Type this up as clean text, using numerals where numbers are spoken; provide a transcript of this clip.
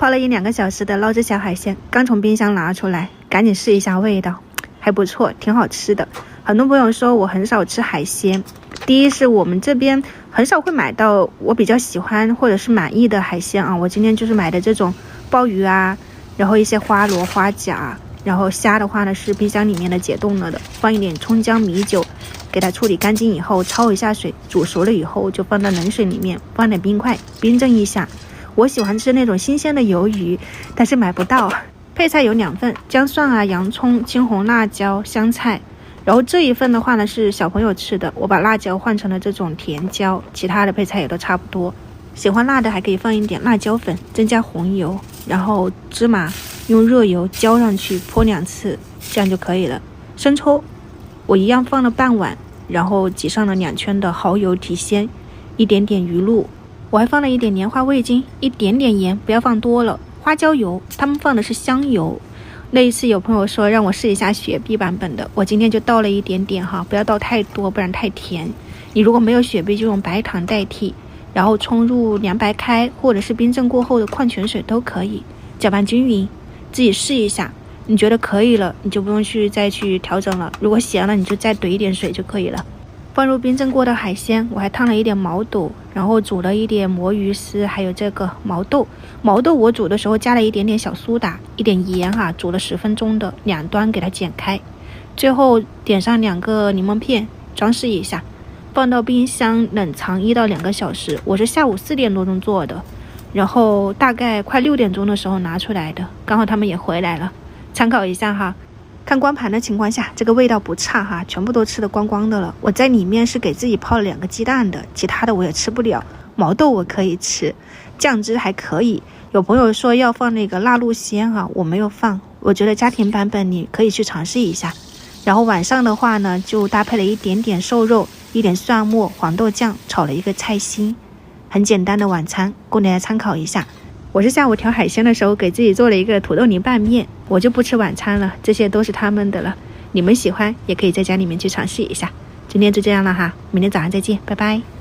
泡了1-2个小时的捞汁小海鲜，刚从冰箱拿出来，赶紧试一下味道，还不错，挺好吃的。很多朋友说我很少吃海鲜，第一是我们这边很少会买到我比较喜欢或者是满意的海鲜啊。我今天就是买的这种鲍鱼啊，然后一些花螺、花甲，然后虾的话呢是冰箱里面的解冻了的，放一点葱姜米酒，给它处理干净以后焯一下水，煮熟了以后就放到冷水里面，放点冰块冰镇一下。我喜欢吃那种新鲜的鱿鱼，但是买不到。配菜有2份，姜蒜啊、洋葱、青红辣椒、香菜。然后这一份的话呢是小朋友吃的，我把辣椒换成了这种甜椒，其他的配菜也都差不多。喜欢辣的还可以放一点辣椒粉，增加红油，然后芝麻用热油浇上去泼2次，这样就可以了。生抽我一样放了半碗，然后挤上了2圈的蚝油提鲜，一点点鱼露，我还放了一点莲花味精，一点点盐，不要放多了。花椒油他们放的是香油，那一次有朋友说让我试一下雪碧版本的，我今天就倒了一点点哈，不要倒太多，不然太甜。你如果没有雪碧就用白糖代替，然后冲入凉白开或者是冰镇过后的矿泉水都可以，搅拌均匀，自己试一下，你觉得可以了你就不用再去调整了，如果咸了你就再兑一点水就可以了。放入冰镇过的海鲜，我还烫了一点毛肚，然后煮了一点魔芋丝，还有这个毛豆。毛豆我煮的时候加了一点点小苏打，一点盐哈，煮了10分钟的，两端给它剪开，最后点上2个柠檬片，装饰一下，放到冰箱冷藏1到2个小时。我是下午4点多钟做的，然后大概快6点钟的时候拿出来的，刚好他们也回来了，参考一下哈。看光盘的情况下，这个味道不差哈，全部都吃得光光的了。我在里面是给自己泡了2个鸡蛋的，其他的我也吃不了。毛豆我可以吃，酱汁还可以。有朋友说要放那个辣露鲜哈，我没有放。我觉得家庭版本你可以去尝试一下。然后晚上的话呢，就搭配了一点点瘦肉，一点蒜末、黄豆酱，炒了一个菜心。很简单的晚餐，供大家参考一下。我是下午调海鲜的时候给自己做了一个土豆泥拌面，我就不吃晚餐了，这些都是他们的了。你们喜欢也可以在家里面去尝试一下。今天就这样了哈，明天早上再见，拜拜。